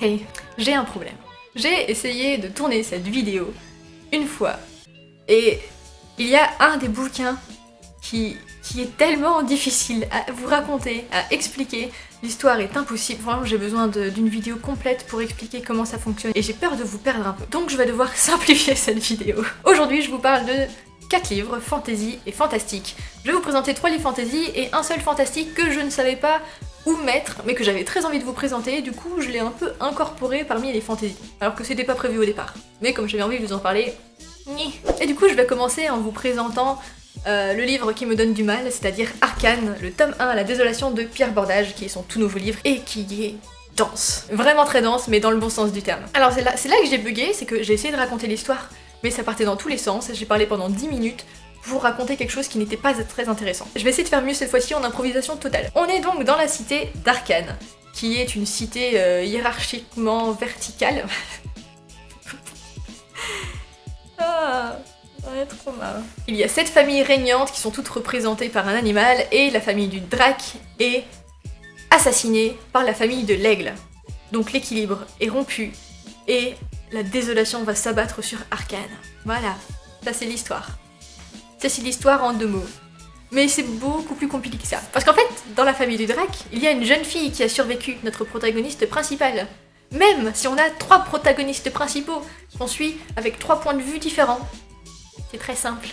Hey, j'ai un problème. J'ai essayé de tourner cette vidéo une fois, et il y a un des bouquins qui est tellement difficile à vous raconter, à expliquer. L'histoire est impossible, vraiment j'ai besoin d'une vidéo complète pour expliquer comment ça fonctionne, et j'ai peur de vous perdre un peu. Donc je vais devoir simplifier cette vidéo. Aujourd'hui je vous parle de 4 livres fantasy et fantastique. Je vais vous présenter 3 livres fantasy et un seul fantastique que je ne savais pas où mettre, mais que j'avais très envie de vous présenter, du coup je l'ai un peu incorporé parmi les fantasy, alors que c'était pas prévu au départ. Mais comme j'avais envie de vous en parler, et du coup je vais commencer en vous présentant le livre qui me donne du mal, c'est-à-dire Arcane, le tome 1, La Désolation de Pierre Bordage, qui est son tout nouveau livre, et qui est dense. Vraiment très dense, mais dans le bon sens du terme. Alors c'est là que j'ai bugué, c'est que j'ai essayé de raconter l'histoire, mais ça partait dans tous les sens, j'ai parlé pendant 10 minutes, pour raconter quelque chose qui n'était pas très intéressant. Je vais essayer de faire mieux cette fois-ci en improvisation totale. On est donc dans la cité d'Arcane, qui est une cité hiérarchiquement verticale. Ah, ouais, trop marre. Il y a 7 familles régnantes qui sont toutes représentées par un animal, et la famille du drac est assassinée par la famille de l'aigle. Donc l'équilibre est rompu, et la désolation va s'abattre sur Arcane. Voilà, ça c'est l'histoire. Ça c'est l'histoire en 2 mots. Mais c'est beaucoup plus compliqué que ça. Parce qu'en fait, dans la famille du drac, il y a une jeune fille qui a survécu, notre protagoniste principale. Même si on a 3 protagonistes principaux qu'on suit avec 3 points de vue différents. C'est très simple.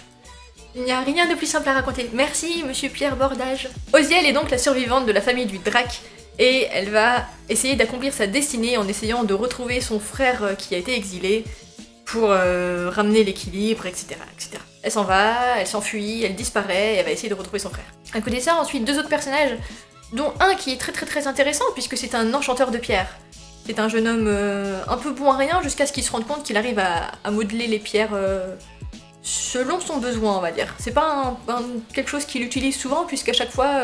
Il n'y a rien de plus simple à raconter. Merci, monsieur Pierre Bordage. Oziel est donc la survivante de la famille du drac, et elle va essayer d'accomplir sa destinée en essayant de retrouver son frère qui a été exilé pour ramener l'équilibre, etc., etc. Elle s'en va, elle s'enfuit, elle disparaît, et elle va essayer de retrouver son frère. À côté de ça, ensuite 2 autres personnages, dont un qui est très intéressant, puisque c'est un enchanteur de pierres. C'est un jeune homme un peu bon à rien, jusqu'à ce qu'il se rende compte qu'il arrive à modeler les pierres selon son besoin, on va dire. C'est pas quelque chose qu'il utilise souvent, puisqu'à chaque fois,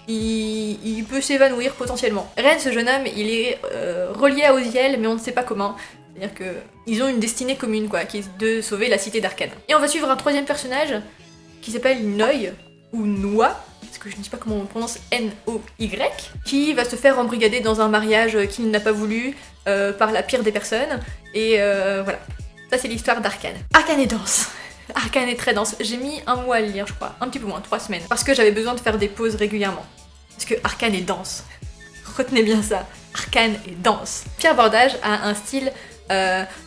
il peut s'évanouir potentiellement. Ren, ce jeune homme, il est relié à Oziel, mais on ne sait pas comment. C'est-à-dire qu'ils ont une destinée commune, quoi, qui est de sauver la cité d'Arcane. Et on va suivre un 3e personnage, qui s'appelle Noy, ou Noix, parce que je ne sais pas comment on prononce N-O-Y, qui va se faire embrigader dans un mariage qu'il n'a pas voulu, par la pire des personnes, et voilà. Ça c'est l'histoire d'Arcane. Arcane est dense. Arcane est très dense. J'ai mis 1 mois à le lire, je crois, un petit peu moins, 3 semaines, parce que j'avais besoin de faire des pauses régulièrement. Parce que Arcane est dense. Retenez bien ça. Arcane est dense. Pierre Bordage a un style,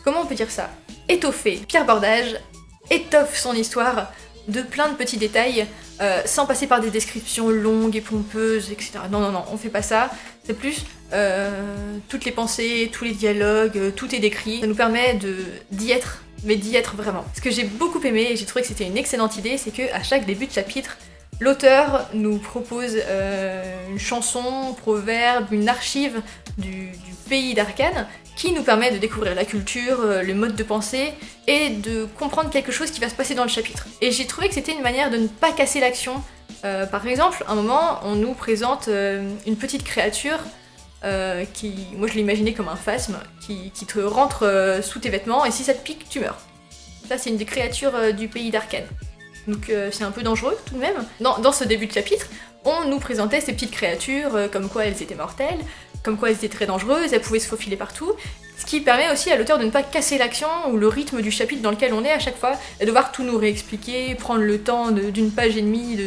comment on peut dire ça, étoffé. Pierre Bordage étoffe son histoire de plein de petits détails, sans passer par des descriptions longues et pompeuses, etc. Non, on fait pas ça. C'est plus toutes les pensées, tous les dialogues, tout est décrit. Ça nous permet d'y être, mais d'y être vraiment. Ce que j'ai beaucoup aimé, et j'ai trouvé que c'était une excellente idée, c'est qu'à chaque début de chapitre, l'auteur nous propose une chanson, un proverbe, une archive du pays d'Arcane, qui nous permet de découvrir la culture, le mode de pensée, et de comprendre quelque chose qui va se passer dans le chapitre. Et j'ai trouvé que c'était une manière de ne pas casser l'action. Par exemple, à un moment, on nous présente une petite créature qui, moi je l'imaginais comme un phasme, qui te rentre sous tes vêtements, et si ça te pique, tu meurs. Ça, c'est une des créatures du pays d'Arcane. Donc c'est un peu dangereux tout de même. Dans ce début de chapitre, on nous présentait ces petites créatures, comme quoi elles étaient mortelles, comme quoi elles étaient très dangereuses, elles pouvaient se faufiler partout, ce qui permet aussi à l'auteur de ne pas casser l'action ou le rythme du chapitre dans lequel on est à chaque fois, et devoir tout nous réexpliquer, prendre le temps d'une page et demie,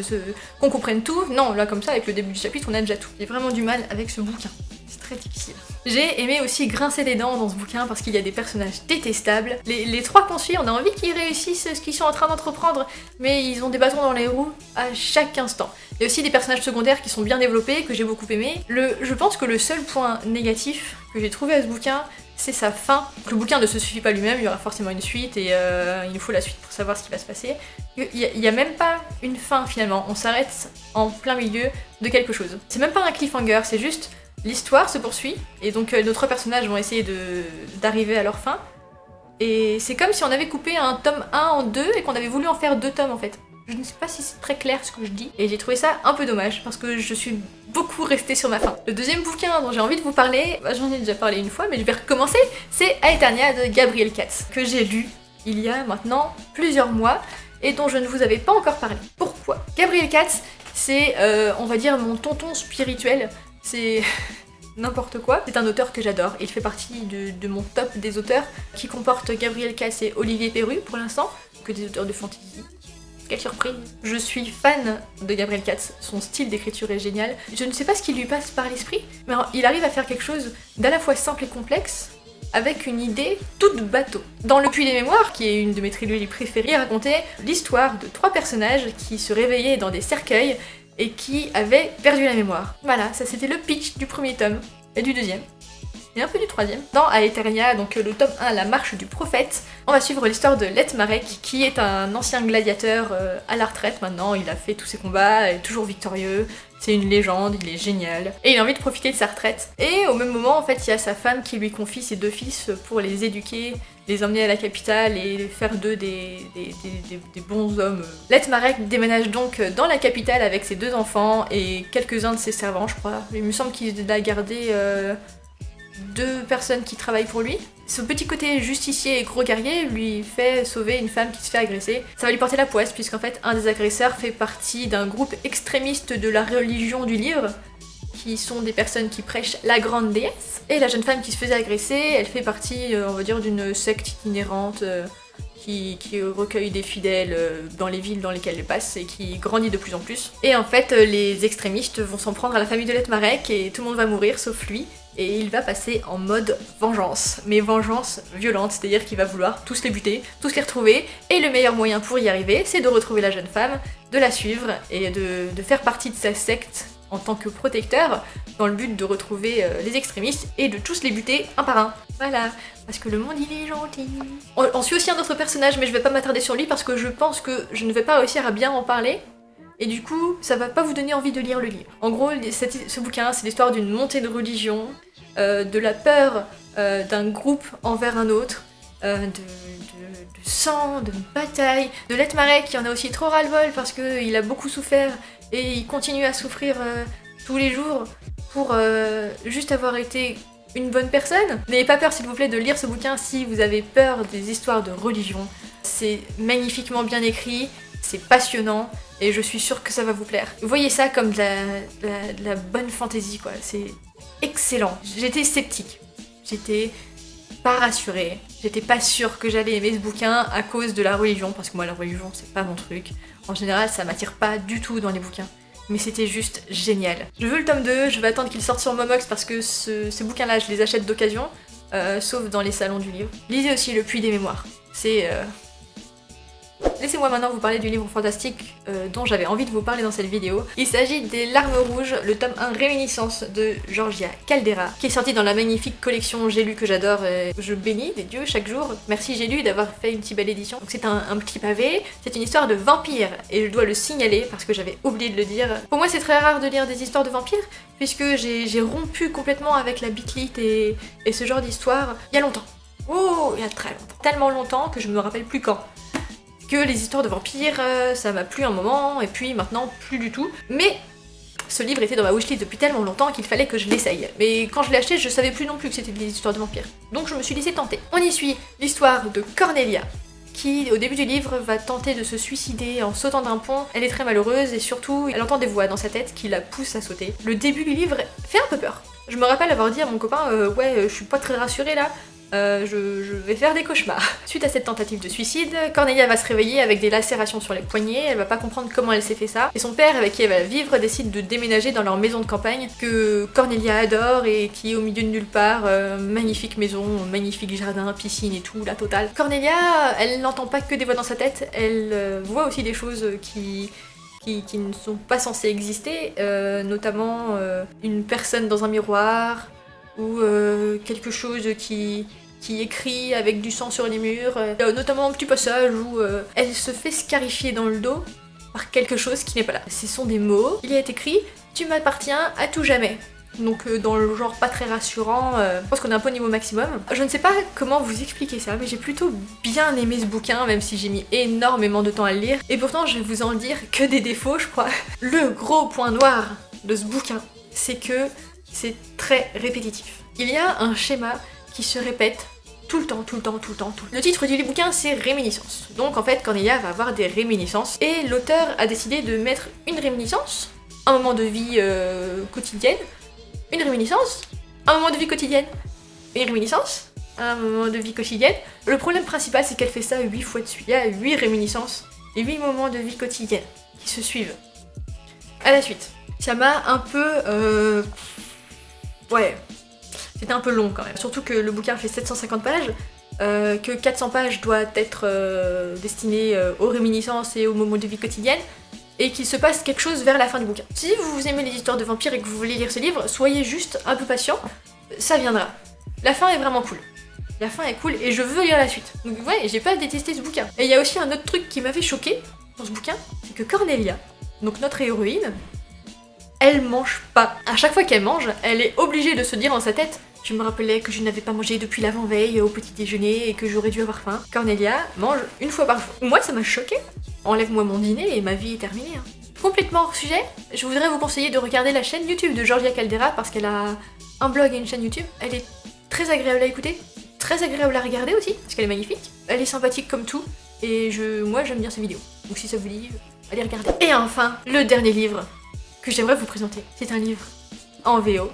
qu'on comprenne tout. Non, là comme ça, avec le début du chapitre, on a déjà tout. J'ai vraiment du mal avec ce bouquin. C'est très difficile. J'ai aimé aussi grincer des dents dans ce bouquin parce qu'il y a des personnages détestables. Les 3 qu'on suit, on a envie qu'ils réussissent ce qu'ils sont en train d'entreprendre, mais ils ont des bâtons dans les roues à chaque instant. Il y a aussi des personnages secondaires qui sont bien développés, que j'ai beaucoup aimé. Je pense que le seul point négatif que j'ai trouvé à ce bouquin, c'est sa fin. Le bouquin ne se suffit pas lui-même, il y aura forcément une suite, et il nous faut la suite pour savoir ce qui va se passer. Il n'y a même pas une fin finalement, on s'arrête en plein milieu de quelque chose. C'est même pas un cliffhanger, c'est juste l'histoire se poursuit, et donc nos 3 personnages vont essayer d'arriver à leur fin. Et c'est comme si on avait coupé un tome 1 en 2 et qu'on avait voulu en faire 2 tomes en fait. Je ne sais pas si c'est très clair ce que je dis, et j'ai trouvé ça un peu dommage, parce que je suis beaucoup restée sur ma faim. Le 2e bouquin dont j'ai envie de vous parler, j'en ai déjà parlé une fois, mais je vais recommencer, c'est Aeternia de Gabriel Katz, que j'ai lu il y a maintenant plusieurs mois, et dont je ne vous avais pas encore parlé. Pourquoi? Gabriel Katz, c'est, on va dire, mon tonton spirituel, c'est... n'importe quoi. C'est un auteur que j'adore, il fait partie de mon top des auteurs, qui comporte Gabriel Casse et Olivier Perru pour l'instant, que des auteurs de fantasy. Quelle surprise! Je suis fan de Gabriel Katz, son style d'écriture est génial. Je ne sais pas ce qui lui passe par l'esprit, mais il arrive à faire quelque chose d'à la fois simple et complexe, avec une idée toute bateau. Dans Le Puits des Mémoires, qui est une de mes trilogies préférées, il racontait l'histoire de 3 personnages qui se réveillaient dans des cercueils et qui avaient perdu la mémoire. Voilà, ça c'était le pitch du premier tome, et du deuxième. Et un peu du troisième. Dans Aeternia, donc le tome 1, La Marche du Prophète, on va suivre l'histoire de Letmarek, qui est un ancien gladiateur à la retraite maintenant, il a fait tous ses combats, il est toujours victorieux, c'est une légende, il est génial, et il a envie de profiter de sa retraite. Et au même moment, en fait, il y a sa femme qui lui confie ses 2 fils pour les éduquer, les emmener à la capitale et faire d'eux des bons hommes. Letmarek déménage donc dans la capitale avec ses 2 enfants et quelques-uns de ses servants, je crois. Il me semble qu'il a gardé 2 personnes qui travaillent pour lui. Ce petit côté justicier et gros guerrier lui fait sauver une femme qui se fait agresser. Ça va lui porter la poisse puisqu'en fait un des agresseurs fait partie d'un groupe extrémiste de la religion du livre, qui sont des personnes qui prêchent la grande déesse. Et la jeune femme qui se faisait agresser, elle fait partie, on va dire, d'une secte itinérante qui recueille des fidèles dans les villes dans lesquelles elle passe et qui grandit de plus en plus. Et en fait, les extrémistes vont s'en prendre à la famille de Letmarek et tout le monde va mourir sauf lui. Et il va passer en mode vengeance, mais vengeance violente, c'est-à-dire qu'il va vouloir tous les buter, tous les retrouver, et le meilleur moyen pour y arriver, c'est de retrouver la jeune femme, de la suivre, et de faire partie de sa secte en tant que protecteur, dans le but de retrouver les extrémistes, et de tous les buter un par un. Voilà, parce que le monde il est gentil. On suit aussi un autre personnage, mais je vais pas m'attarder sur lui, parce que je pense que je ne vais pas réussir à bien en parler, et du coup, ça va pas vous donner envie de lire le livre. En gros, ce bouquin, c'est l'histoire d'une montée de religion, de la peur d'un groupe envers un autre, de sang, de bataille, de Letmarek qui en a aussi trop ras-le-bol parce qu'il a beaucoup souffert et il continue à souffrir tous les jours pour juste avoir été une bonne personne. N'ayez pas peur s'il vous plaît de lire ce bouquin si vous avez peur des histoires de religion. C'est magnifiquement bien écrit, c'est passionnant et je suis sûre que ça va vous plaire. Voyez ça comme de la bonne fantaisie quoi, c'est excellent. J'étais sceptique, j'étais pas rassurée, j'étais pas sûre que j'allais aimer ce bouquin à cause de la religion, parce que moi la religion c'est pas mon truc. En général ça m'attire pas du tout dans les bouquins, mais c'était juste génial. Je veux le tome 2, je vais attendre qu'il sorte sur Momox parce que ces bouquins là je les achète d'occasion, sauf dans les salons du livre. Lisez aussi Le Puits des Mémoires, c'est... Laissez-moi maintenant vous parler du livre fantastique dont j'avais envie de vous parler dans cette vidéo. Il s'agit des Larmes Rouges, le tome 1 Réminiscence de Georgia Caldera, qui est sorti dans la magnifique collection J'ai lu que j'adore. Je bénis des dieux chaque jour. Merci J'ai lu d'avoir fait une si belle édition. Donc c'est un petit pavé, c'est une histoire de vampire, et je dois le signaler parce que j'avais oublié de le dire. Pour moi c'est très rare de lire des histoires de vampires, puisque j'ai rompu complètement avec la bitlit et ce genre d'histoire il y a longtemps. Oh, il y a très longtemps. Tellement longtemps que je me rappelle plus quand. Que les histoires de vampires, ça m'a plu un moment, et puis maintenant plus du tout. Mais ce livre était dans ma wishlist depuis tellement longtemps qu'il fallait que je l'essaye. Mais quand je l'ai acheté, je savais plus non plus que c'était des histoires de vampires. Donc je me suis laissée tenter. On y suit l'histoire de Cornelia, qui au début du livre va tenter de se suicider en sautant d'un pont. Elle est très malheureuse et surtout elle entend des voix dans sa tête qui la poussent à sauter. Le début du livre fait un peu peur. Je me rappelle avoir dit à mon copain ouais je suis pas très rassurée là. Je vais faire des cauchemars. Suite à cette tentative de suicide, Cornelia va se réveiller avec des lacérations sur les poignets, elle va pas comprendre comment elle s'est fait ça, et son père avec qui elle va vivre décide de déménager dans leur maison de campagne que Cornelia adore et qui est au milieu de nulle part, magnifique maison, magnifique jardin, piscine et tout, la totale. Cornelia, elle n'entend pas que des voix dans sa tête, elle voit aussi des choses qui ne sont pas censées exister, notamment une personne dans un miroir, ou quelque chose qui écrit avec du sang sur les murs, notamment un petit passage où elle se fait scarifier dans le dos par quelque chose qui n'est pas là. Ce sont des mots, il y est écrit « Tu m'appartiens à tout jamais ». Donc dans le genre pas très rassurant, je pense qu'on est un peu au niveau maximum. Je ne sais pas comment vous expliquer ça, mais j'ai plutôt bien aimé ce bouquin, même si j'ai mis énormément de temps à le lire. Et pourtant je vais vous en dire que des défauts je crois. Le gros point noir de ce bouquin, c'est que c'est très répétitif. Il y a un schéma qui se répète tout le temps. Le titre du bouquin c'est Réminiscence. Donc en fait Cornelia va avoir des réminiscences et l'auteur a décidé de mettre une réminiscence, un moment de vie quotidienne, une réminiscence un moment de vie quotidienne, une réminiscence, un moment de vie quotidienne. Le problème principal, c'est qu'elle fait ça 8 fois de suite. Il y a 8 réminiscences et 8 moments de vie quotidienne qui se suivent. À la suite. Ça m'a un peu... Ouais, c'était un peu long quand même. Surtout que le bouquin fait 750 pages, que 400 pages doit être destinées aux réminiscences et aux moments de vie quotidienne, et qu'il se passe quelque chose vers la fin du bouquin. Si vous aimez les histoires de vampires et que vous voulez lire ce livre, soyez juste un peu patient, ça viendra. La fin est vraiment cool. La fin est cool et je veux lire la suite. Donc ouais, j'ai pas détesté ce bouquin. Et il y a aussi un autre truc qui m'avait choqué dans ce bouquin, c'est que Cornelia, donc notre héroïne, elle mange pas. À chaque fois qu'elle mange, elle est obligée de se dire dans sa tête: je me rappelais que je n'avais pas mangé depuis l'avant-veille au petit déjeuner et que j'aurais dû avoir faim. Cornelia mange une fois par jour. Moi, ça m'a choqué. Enlève-moi mon dîner et ma vie est terminée. Hein. Complètement hors sujet, je voudrais vous conseiller de regarder la chaîne YouTube de Georgia Caldera parce qu'elle a un blog et une chaîne YouTube. Elle est très agréable à écouter, très agréable à regarder aussi parce qu'elle est magnifique. Elle est sympathique comme tout et moi j'aime bien ses vidéos. Donc si ça vous dit, allez regarder. Et enfin, le dernier livre que j'aimerais vous présenter. C'est un livre en VO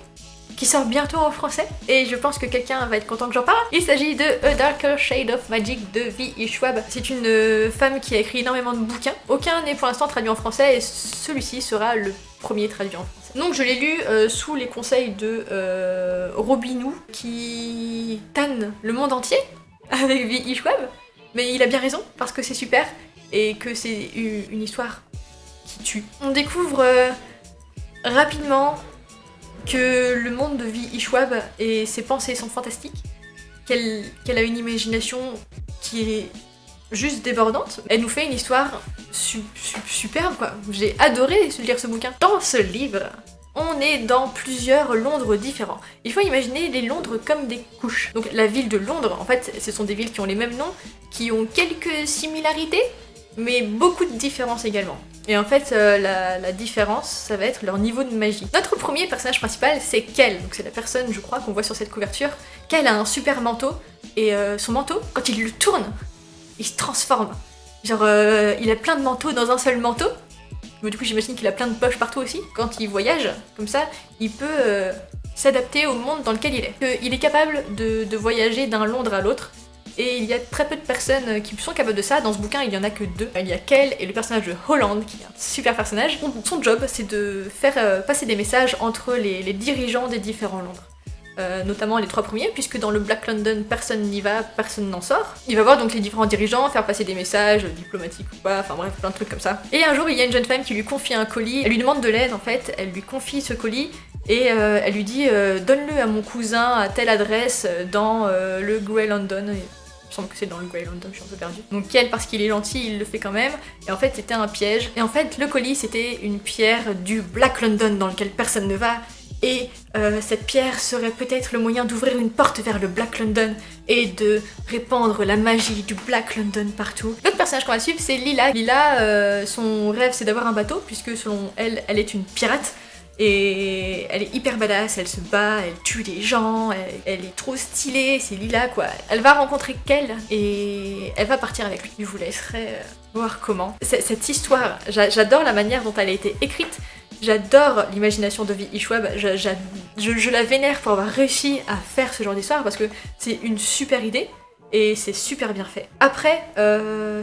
qui sort bientôt en français et je pense que quelqu'un va être content que j'en parle. Il s'agit de A Darker Shade of Magic de V.E. Schwab. C'est une femme qui a écrit énormément de bouquins. Aucun n'est pour l'instant traduit en français et celui-ci sera le premier traduit en français. Donc je l'ai lu sous les conseils de Robinou qui tanne le monde entier avec V.E. Schwab. Mais il a bien raison parce que c'est super et que c'est une histoire qui tue. On découvre rapidement que le monde de V.E. Schwab et ses pensées sont fantastiques, qu'elle a une imagination qui est juste débordante. Elle nous fait une histoire superbe quoi. J'ai adoré lire ce bouquin. Dans ce livre, on est dans plusieurs Londres différents. Il faut imaginer les Londres comme des couches. Donc la ville de Londres, en fait, ce sont des villes qui ont les mêmes noms, qui ont quelques similarités, mais beaucoup de différences également. Et en fait, la différence, ça va être leur niveau de magie. Notre premier personnage principal, c'est Kel. Donc c'est la personne, je crois, qu'on voit sur cette couverture. Kel a un super manteau, et son manteau, quand il le tourne, il se transforme. Genre, il a plein de manteaux dans un seul manteau. Mais du coup, j'imagine qu'il a plein de poches partout aussi. Quand il voyage, comme ça, il peut s'adapter au monde dans lequel il est. Il est capable de voyager d'un Londres à l'autre. Et il y a très peu de personnes qui sont capables de ça. Dans ce bouquin, il y en a que 2. Il y a Kel et le personnage de Holland, qui est un super personnage. Son job, c'est de faire passer des messages entre les dirigeants des différents Londres. Notamment les 3 premiers, puisque dans le Black London, personne n'y va, personne n'en sort. Il va voir donc les différents dirigeants, faire passer des messages, diplomatiques ou pas, enfin bref, plein de trucs comme ça. Et un jour, il y a une jeune femme qui lui confie un colis. Elle lui demande de l'aide, en fait. Elle lui confie ce colis. Et elle lui dit donne-le à mon cousin à telle adresse dans le Grey London. Il me semble que c'est dans le Grey London, je suis un peu perdue. Donc Kel, parce qu'il est gentil, il le fait quand même. Et en fait, c'était un piège. Et en fait, le colis, c'était une pierre du Black London dans lequel personne ne va. Et cette pierre serait peut-être le moyen d'ouvrir une porte vers le Black London et de répandre la magie du Black London partout. L'autre personnage qu'on va suivre, c'est Lila. Lila, son rêve, c'est d'avoir un bateau, puisque selon elle, elle est une pirate. Et elle est hyper badass, elle se bat, elle tue des gens, elle est trop stylée, c'est Lila quoi. Elle va rencontrer Kel et elle va partir avec lui. Je vous laisserai voir comment. Cette histoire, j'adore la manière dont elle a été écrite, j'adore l'imagination de V.E. Schwab, je la vénère pour avoir réussi à faire ce genre d'histoire parce que c'est une super idée. Et c'est super bien fait. Après,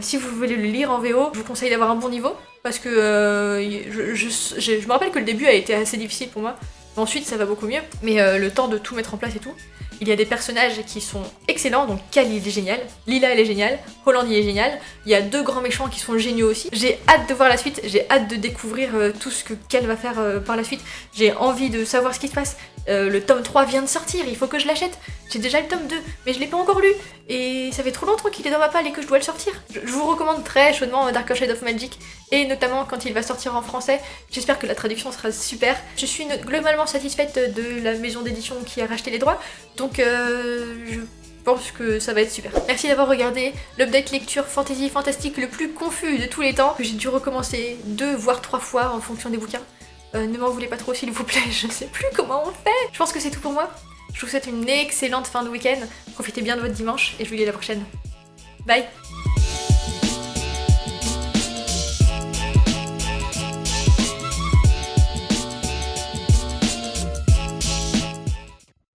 si vous voulez le lire en VO, je vous conseille d'avoir un bon niveau, parce que je me rappelle que le début a été assez difficile pour moi, mais ensuite ça va beaucoup mieux, mais le temps de tout mettre en place et tout. Il y a des personnages qui sont excellents, donc Kel il est génial, Lila elle est géniale, Holland il est génial, il y a 2 grands méchants qui sont géniaux aussi. J'ai hâte de voir la suite, j'ai hâte de découvrir tout ce que Kel va faire par la suite, j'ai envie de savoir ce qui se passe. Le tome 3 vient de sortir, il faut que je l'achète. J'ai déjà le tome 2, mais je l'ai pas encore lu. Et ça fait trop longtemps qu'il est dans ma palle et que je dois le sortir. Je vous recommande très chaudement Darker Shade of Magic, et notamment quand il va sortir en français. J'espère que la traduction sera super. Je suis globalement satisfaite de la maison d'édition qui a racheté les droits, donc je pense que ça va être super. Merci d'avoir regardé l'update lecture fantasy fantastique le plus confus de tous les temps, que j'ai dû recommencer 2 voire 3 fois en fonction des bouquins. Ne m'en voulez pas trop s'il vous plaît, je sais plus comment on fait. Je pense que c'est tout pour moi. Je vous souhaite une excellente fin de week-end. Profitez bien de votre dimanche et je vous dis à la prochaine. Bye!